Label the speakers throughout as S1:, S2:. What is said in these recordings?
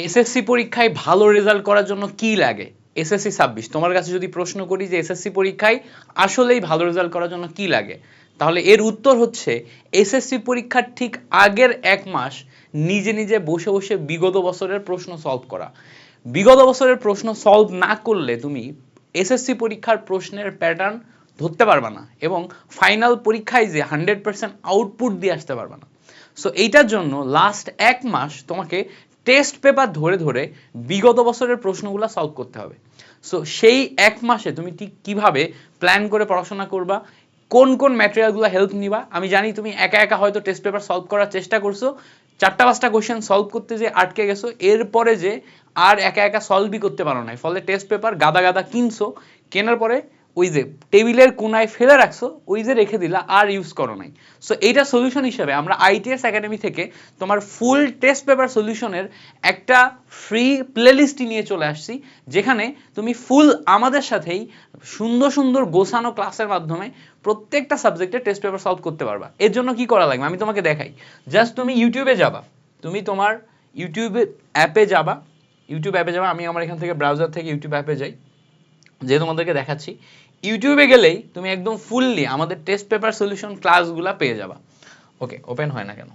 S1: SSC পরীক্ষায় ভালো result করার জন্য কি লাগে? এসএসসি 26 তোমার কাছে যদি প্রশ্ন করি যে এসএসসি পরীক্ষায় আসলেই ভালো রেজাল্ট করার জন্য কি লাগে, তাহলে এর উত্তর হচ্ছে এসএসসি পরীক্ষার ঠিক আগের 1 মাস নিজে নিজে বসে বসে বিগত বছরের প্রশ্ন সলভ করা। বিগত বছরের প্রশ্ন সলভ না করলে তুমি এসএসসি পরীক্ষার প্রশ্নের প্যাটার্ন ধরতে পারবা না এবং ফাইনাল পরীক্ষায় যে 100% আউটপুট দিয়ে আসতে পারবা না। সো এইটার জন্য লাস্ট 1 মাস তোমাকে টেস্ট পেপার ধরে ধরে বিগত বছরের প্রশ্নগুলো সলভ করতে হবে। সো সেই 1 মাসে তুমি ঠিক কীভাবে প্ল্যান করে পড়াশোনা করবা, কোন কোন ম্যাটেরিয়ালগুলো হেল্প নিবা। আমি জানি তুমি একা একা হয়তো টেস্ট পেপার সলভ করার চেষ্টা করছো, 4টা 5টা কোয়েশ্চেন সলভ করতে যে আটকে গেছো, এরপরে যে আর একা একা সলভই করতে পারো নাই, ফলে টেস্ট পেপার গাদা গাদা কিনছো, কেনার পরে ওই যে টেবিলের কোনায় ফেলে রাখছো, ওই যে রেখে দিলা, আর ইউজ করো নাই। সো এইটা সলিউশন হিসেবে আমরা আইটিএস একাডেমি থেকে তোমার ফুল টেস্ট পেপার সলিউশনের একটা ফ্রি প্লেলিস্ট নিয়ে চলে আসছি, যেখানে তুমি ফুল আমাদের সাথেই সুন্দর সুন্দর গোছানো ক্লাসের মাধ্যমে প্রত্যেকটা সাবজেক্টে টেস্ট পেপার সলভ করতে পারবা। এর জন্য কি করা লাগবে আমি তোমাকে দেখাই। জাস্ট তুমি ইউটিউবে যাবা, তুমি তোমার ইউটিউব অ্যাপে যাবা, আমি আমার এখান থেকে ব্রাউজার থেকে ইউটিউব অ্যাপে যাই, যে তোমাদেরকে দেখাচ্ছি। ইউটিউবে গেলেই তুমি একদম ফুললি আমাদের টেস্ট পেপার সলিউশন ক্লাসগুলো পেয়ে যাবা। ওকে, ওপেন হয় না কেন?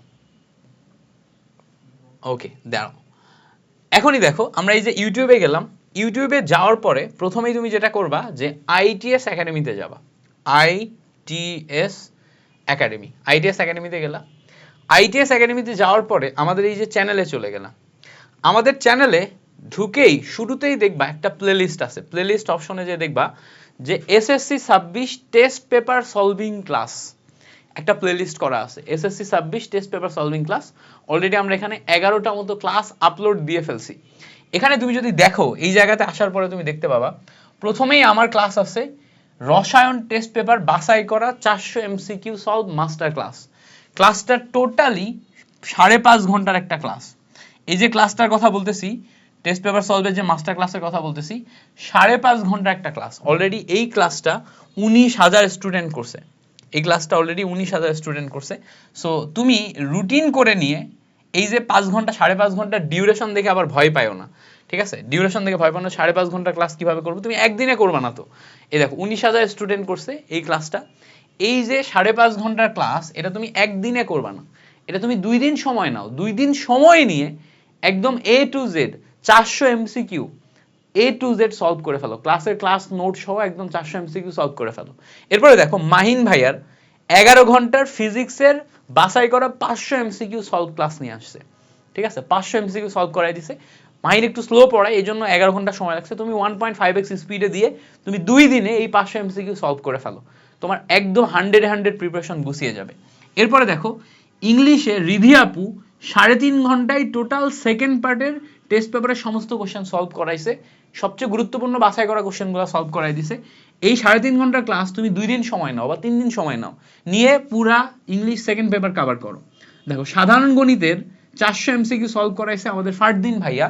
S1: ওকে, দাঁড়াও, এখনই দেখো আমরা এই যে ইউটিউবে গেলাম। ইউটিউবে যাওয়ার পরে প্রথমেই তুমি যেটা করবা যে আইটিএস একাডেমিতে যাবা। আইটিএস একাডেমিতে গেলা। আইটিএস একাডেমিতে যাওয়ার পরে আমাদের এই যে চ্যানেলে চলে গেলাম। আমাদের চ্যানেলে ঢুকেই শুরুতেই দেখবা একটা প্লেলিস্ট আছে। প্লেলিস্ট অপশনে যে দেখবা যে SSC 26 test paper solving class একটা প্লেলিস্ট করা আছে। SSC 26 test paper solving class. Already আমরা এখানে 11টা মতো ক্লাস আপলোড দিয়ে ফেলছি। এখানে তুমি যদি দেখো, এই জায়গাতে আসার পরে তুমি দেখতে পাবা প্রথমেই আমার ক্লাস আছে রসায়ন টেস্ট পেপার বাছাই করা 400 এমসিকিউ সলভ মাস্টার ক্লাস। ক্লাসটা টোটালি 5.5 ঘন্টার একটা ক্লাস। এই যে ক্লাসটার কথা বলতেছি, টেস্ট পেপার সলভের যে মাস্টার ক্লাসের কথা বলতেছি, 5.5 ঘন্টা একটা ক্লাস। অলরেডি এই ক্লাসটা 19,000 স্টুডেন্ট করছে। এই ক্লাসটা অলরেডি 19,000 স্টুডেন্ট করছে। সো তুমি রুটিন করে নিয়ে এই যে 5 ঘন্টা 5.5 ঘন্টা ডিউরেশন দেখে আবার ভয় পাইও না, ঠিক আছে? ডিউরেশন দেখে ভয় পাও না। 5.5 ঘন্টা ক্লাস কিভাবে করবো, তুমি একদিনে করবা না তো। এই দেখো 19,000 স্টুডেন্ট করছে এই ক্লাসটা। এই যে 5.5 ঘন্টার ক্লাস, এটা তুমি একদিনে করবা না, এটা তুমি 2 দিন সময় নাও। 2 দিন সময় নিয়ে একদম এ to Z 400 MCQ A to Z solve করে ফেলো। ক্লাস নোট সহ একদম 400 এমসিকিউ সলভ করে ফেলো। এরপরে দেখো মাহিন ভাইয়ার 11 ঘন্টার ফিজিক্সের বাছাই করা 500 এমসিকিউ সলভ ক্লাস নিয়ে আসছে, ঠিক আছে? 500 এমসিকিউ সলভ করাই দিছে। মাহিন একটু স্লো পড়ায়, এই জন্য 11 ঘন্টা সময় লাগছে। তুমি 1.5x স্পিডে দিয়ে তুমি 2 দিনে এই 500 এমসিকিউ সলভ করে ফেলো, তোমার একদম 100 প্রিপারেশন গুছিয়ে যাবে। এরপরে দেখো ইংলিশে রিধি আপু 3.5 ঘন্টায় টোটাল সেকেন্ড পার্টের টেস্ট পেপারের সমস্ত কোশ্চেন সলভ করাইছে। সবচেয়ে গুরুত্বপূর্ণ বাছাই করা কোশ্চেনগুলো সলভ করাই দিছে। এই 3.5 ঘন্টার ক্লাস তুমি 2 দিন সময় নাও বা 3 দিন সময় নাও, নিয়ে পুরা ইংলিশ সেকেন্ড পেপার কভার করো। দেখো সাধারণ গণিতের 400 এমসিকিউ সলভ করাইছে আমাদের ফারদিন ভাইয়া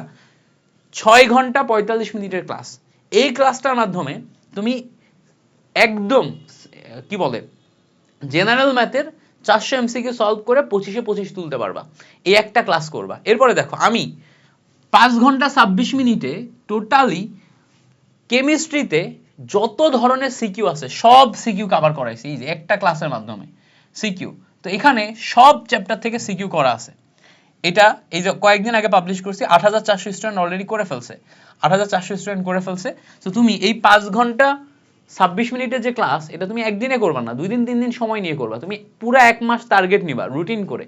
S1: 6 ঘন্টা 45 মিনিটের ক্লাস। এই ক্লাসটার মাধ্যমে তুমি একদম কি বলে জেনারেল ম্যাথের 400 এমসিকিউ সলভ করে 25-এ 25 তুলতে পারবা। এই একটা ক্লাস করবা। এরপরে দেখো আমি 5 ঘন্টা 26 মিনিটে টোটালি কেমিস্ট্রিতে যত ধরনের সিকিউ আছে সব সিকিউ কভার করাইছি এই যে একটা ক্লাসের মাধ্যমে। সিকিউ তো এখানে সব চ্যাপ্টার থেকে সিকিউ করা আছে। এটা এই যে কয়েকদিন আগে পাবলিশ করছি, 8,400 স্টুডেন্ট অলরেডি করে ফেলছে। 8,400 স্টুডেন্ট করে ফেলছে। তো তুমি এই 5 ঘন্টা 26 মিনিটের যে ক্লাস, এটা তুমি একদিনে করবা না, 2 দিন 3 দিন সময় নিয়ে করবা। তুমি পুরো 1 মাস টার্গেট নিবা রুটিন করে।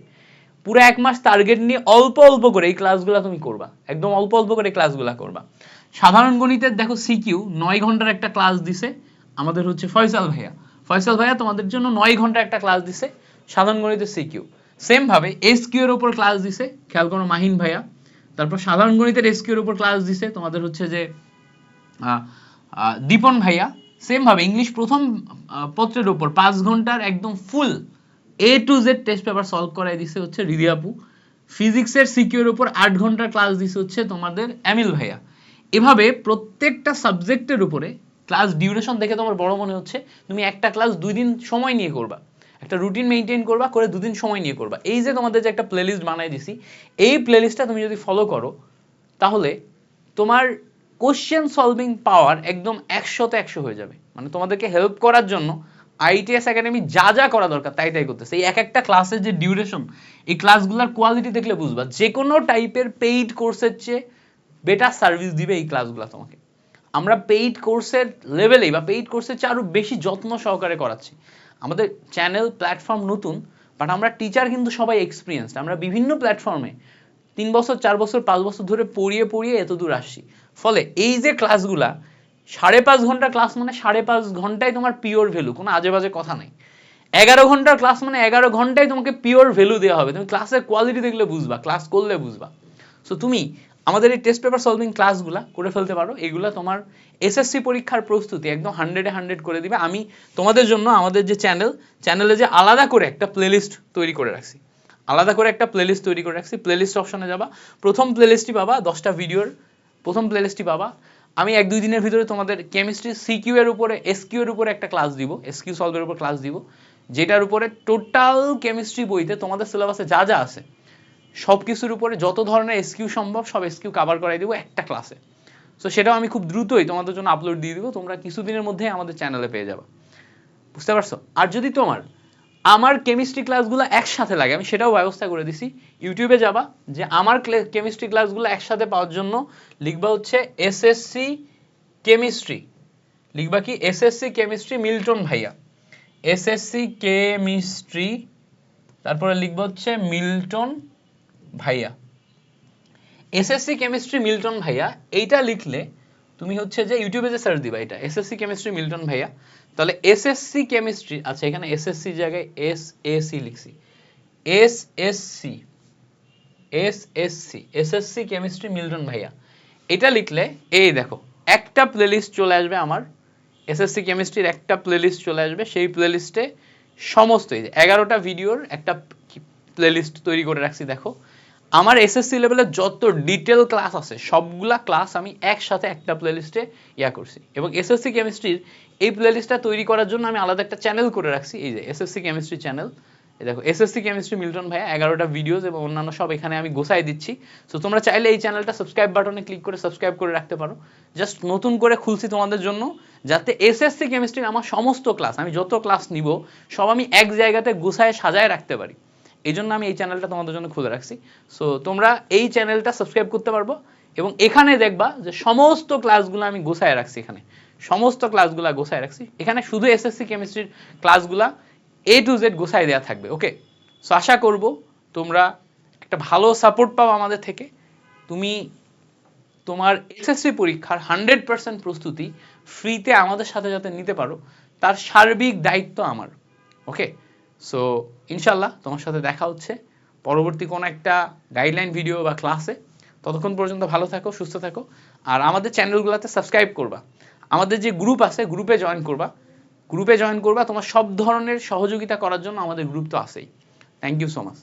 S1: পুরো 1 মাস টার্গেট নিয়ে অল্প অল্প করে এই ক্লাসগুলো তুমি করবা, একদম অল্প অল্প করে ক্লাসগুলো করবা। সাধারণ গণিতের দেখো সিকিউ 9 ঘন্টার একটা ক্লাস দিছে আমাদের হচ্ছে ফয়সাল ভাইয়া তোমাদের জন্য 9 ঘন্টার একটা ক্লাস দিছে সাধারণ গণিতের সিকিউ। সেম ভাবে এসকিউ এর উপর ক্লাস দিছে, খেয়াল করো মাহিন ভাইয়া। তারপর সাধারণ গণিতের এসকিউ এর উপর ক্লাস দিছে তোমাদের হচ্ছে যে দীপন ভাইয়া। সেম ভাবে ইংলিশ প্রথম পত্রের উপর 5 ঘন্টার একদম full A to Z test paper solve করাই দিছে হচ্ছে রিধি আপু। ফিজিক্সের সিকিউ এর উপর 8 ঘন্টার ক্লাস দিছে হচ্ছে তোমাদের এমিল ভাইয়া। এভাবে প্রত্যেকটা সাবজেক্টের উপরে ক্লাস ডিউরেশন দেখে তোমার বড় মনে হচ্ছে, তুমি একটা ক্লাস 2 দিন সময় নিয়ে করবা, একটা রুটিন মেইনটেইন করবা, করে 2 দিন সময় নিয়ে করবা। এই যে তোমাদের যে একটা প্লেলিস্ট বানাই দিছি, এই প্লেলিস্টটা তুমি যদি ফলো করো, তাহলে তোমার কোশ্চেন সলভিং পাওয়ার একদম 100-তে 100 হয়ে যাবে। মানে তোমাদেরকে হেল্প করার জন্য আইটিএস একাডেমি যা যা করা দরকার তাই তাই করতেছে। এই এক একটা ক্লাসের যে ডিউরেশন, এই ক্লাসগুলোর কোয়ালিটি দেখলে বুঝবা যে কোনো টাইপের পেইড কোর্সের চেয়ে বেটার সার্ভিস দিবে এই ক্লাসগুলো তোমাকে। আমরা পেইড কোর্সের লেভেলেই বা পেইড কোর্সের চেয়ে আরও বেশি যত্ন সহকারে করাচ্ছি। আমাদের চ্যানেল প্ল্যাটফর্ম নতুন, বাট আমরা টিচার কিন্তু সবাই এক্সপিরিয়েন্সড। আমরা বিভিন্ন প্ল্যাটফর্মে 3 বছর 4 বছর 5 বছর ধরে পড়িয়ে এত দূর আসছি। ফলে এই যে ক্লাসগুলা 5.5 ঘন্টা ক্লাস মানে 5.5 ঘন্টায় তোমার পিওর ভ্যালু, কোনো আজে বাজে কথা নাই। 11 ঘন্টার ক্লাস মানে 11 ঘন্টায় তোমাকে পিওর ভ্যালু দেওয়া হবে। তুমি ক্লাসের কোয়ালিটি দেখলে বুঝবা, ক্লাস করলে বুঝবা। সো তুমি আমাদের এই টেস্ট পেপার সলভিং ক্লাসগুলা করে ফেলতে পারো। এগুলা তোমার এসএসসি পরীক্ষার প্রস্তুতি একদম 100-এ 100 করে দিবে। আমি তোমাদের জন্য আমাদের যে চ্যানেলে যে আলাদা করে একটা প্লেলিস্ট তৈরি করে রাখছি, প্লেলিস্ট অপশনে যাবা, প্রথম প্লেলিস্টটি পাবা 10টা ভিডিওর প্রথম প্লেলিস্টটি পাবা। আমি 1-2 দিনের ভিতরে তোমাদের কেমিস্ট্রি সিকিউ এর উপরে এসকিউ এর উপরে একটা ক্লাস দিব, এসকিউ সলভের উপর ক্লাস দিব, যেটার উপরে টোটাল কেমিস্ট্রি বইতে তোমাদের সিলেবাসে যা যা আছে সব কিছুর উপরে যত ধরনের এসকিউ সম্ভব সব এসকিউ কভার করাই দিব একটা ক্লাসে। সো সেটাও আমি খুব দ্রুতই তোমাদের জন্য আপলোড দিয়ে দিব, তোমরা কিছুদিনের মধ্যেই আমাদের চ্যানেলে পেয়ে যাবে। বুঝতে পারছো? আর যদি তোমার আমার কেমিস্ট্রি ক্লাসগুলো একসাথে লাগে, আমি সেটাও ব্যবস্থা করে দিছি। ইউটিউবে যাবা, যে আমার কেমিস্ট্রি ক্লাসগুলো একসাথে পাওয়ার জন্য লিখবা হচ্ছে এসএসসি কেমিস্ট্রি, লিখবা কি এসএসসি কেমিস্ট্রি মিল্টন ভাইয়া, এসএসসি কেমিস্ট্রি, তারপরে লিখবা হচ্ছে মিল্টন ভাইয়া, এসএসসি কেমিস্ট্রি মিল্টন ভাইয়া। এইটা লিখলে তুমি হচ্ছে যে ইউটিউবে যে সার্চ দিবা এটা এসএসসি কেমিস্ট্রি মিল্টন ভাইয়া, তাহলে এসএসসি কেমিস্ট্রি, আচ্ছা এখানে এসএসসি জায়গায় এসএসসি লিখছি, এসএসসি কেমিস্ট্রি মিল্টন ভাইয়া, এটা লিখলে এই দেখো একটা প্লেলিস্ট চলে আসবে আমার, এসএসসি কেমিস্ট্রির একটা প্লেলিস্ট চলে আসবে। সেই প্লেলিস্টে সমস্ত 11টা ভিডিওর একটা প্লেলিস্ট তৈরি করে রাখছি। দেখো আমার এসএসসি লেভেলের যত ডিটেল ক্লাস আছে সবগুলা ক্লাস আমি একসাথে একটা প্লেলিস্টে করছি। এবং এসএসসি কেমিস্ট্রির এই প্লেলিস্টটা তৈরি করার জন্য আমি আলাদা একটা চ্যানেল করে রাখছি, এই যে এসএসসি কেমিস্ট্রি চ্যানেল। দেখো এসএসসি কেমিস্ট্রি মিল্টন ভাইয়া 11টা ভিডিওস এবং অন্যান্য সব এখানে আমি গোছাই দিচ্ছি। সো তোমরা চাইলে এই চ্যানেলটা সাবস্ক্রাইব বাটনে ক্লিক করে সাবস্ক্রাইব করে রাখতে পারো। জাস্ট নতুন করে খুলছি তোমাদের জন্য, যাতে এসএসসি কেমিস্ট্রির আমার সমস্ত ক্লাস, আমি যত ক্লাস নিব সব আমি এক জায়গাতে গুছায় সাজায় রাখতে পারি। এই জন্য আমি এই চ্যানেলটা তোমাদের জন্য খুলে রাখছি। সো তোমরা এই চ্যানেলটা সাবস্ক্রাইব করতে পারবো এবং এখানে দেখবা যে সমস্ত ক্লাসগুলো আমি গোছায় রাখছি, এখানে সমস্ত ক্লাসগুলো গোছায় রাখছি। এখানে শুধু এসএসসি কেমিস্ট্রির ক্লাসগুলা A to Z গোছায় দেওয়া থাকবে। ওকে, সো আশা করব তোমরা একটা ভালো সাপোর্ট পাও আমাদের থেকে। তুমি তোমার এসএসসি পরীক্ষার 100% প্রস্তুতি ফ্রিতে আমাদের সাথে যাতে নিতে পারো তার সার্বিক দায়িত্ব আমার। ওকে, সো ইনশাল্লাহ তোমার সাথে দেখা হচ্ছে পরবর্তী কোনো একটা গাইডলাইন ভিডিও বা ক্লাসে। ততক্ষণ পর্যন্ত ভালো থাকো, সুস্থ থাকো, আর আমাদের চ্যানেলগুলোতে সাবস্ক্রাইব করবা। আমাদের যে গ্রুপ আছে গ্রুপে জয়েন করবা, তোমার সব ধরনের সহযোগিতা করার জন্য আমাদের গ্রুপ তো আছেই। Thank you so much.